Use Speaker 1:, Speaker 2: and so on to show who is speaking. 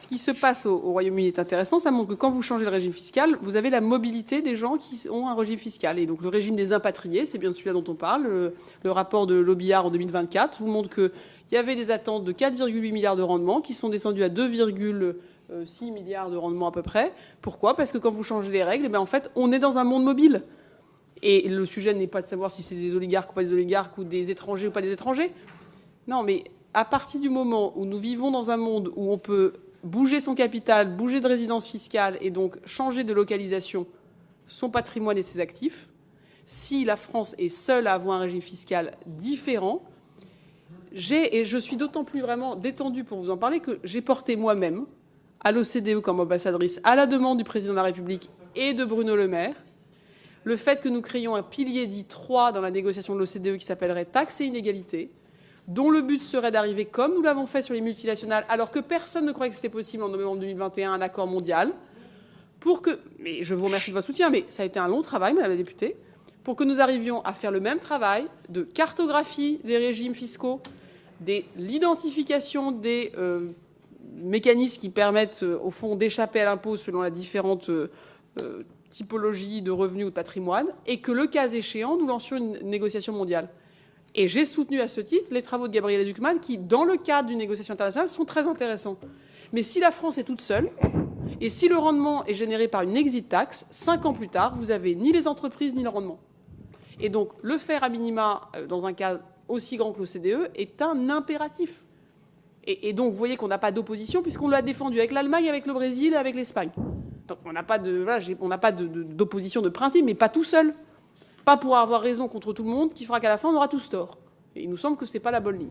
Speaker 1: qui se passe au Royaume-Uni est intéressant. Ça montre que quand vous changez le régime fiscal, vous avez la mobilité des gens qui ont un régime fiscal. Et donc le régime des impatriés, c'est bien celui-là dont on parle. Le rapport de l'Obillard en 2024 vous montre qu'il y avait des attentes de 4,8 milliards de rendement qui sont descendus à 2,6 milliards de rendement à peu près. Pourquoi? Parce que quand vous changez les règles, en fait, on est dans un monde mobile. Et le sujet n'est pas de savoir si c'est des oligarques ou pas des oligarques, ou des étrangers ou pas des étrangers. Non, mais à partir du moment où nous vivons dans un monde où on peut bouger son capital, bouger de résidence fiscale et donc changer de localisation son patrimoine et ses actifs, si la France est seule à avoir un régime fiscal différent, et je suis d'autant plus vraiment détendue pour vous en parler que j'ai porté moi-même à l'OCDE comme ambassadrice, à la demande du président de la République et de Bruno Le Maire, le fait que nous créions un pilier dit 3 dans la négociation de l'OCDE qui s'appellerait taxe et inégalité, dont le but serait d'arriver, comme nous l'avons fait sur les multinationales, alors que personne ne croyait que c'était possible en novembre 2021, un accord mondial, pour que, mais je vous remercie de votre soutien, mais ça a été un long travail, madame la députée, pour que nous arrivions à faire le même travail de cartographie des régimes fiscaux, l'identification des mécanismes qui permettent, au fond, d'échapper à l'impôt selon la différente typologie de revenus ou de patrimoine, et que, le cas échéant, nous lancions une négociation mondiale. Et j'ai soutenu à ce titre les travaux de Gabriela Zucman qui, dans le cadre d'une négociation internationale, sont très intéressants. Mais si la France est toute seule, et si le rendement est généré par une exit tax, 5 ans plus tard, vous n'avez ni les entreprises ni le rendement. Et donc, le faire à minima, dans un cas aussi grand que l'OCDE, est un impératif. Et donc, vous voyez qu'on n'a pas d'opposition, puisqu'on l'a défendu avec l'Allemagne, avec le Brésil et avec l'Espagne. Donc, on n'a pas d'opposition de principe, mais pas tout seul. Pas pour avoir raison contre tout le monde, qui fera qu'à la fin, on aura tous tort. Et il nous semble que ce n'est pas la bonne ligne.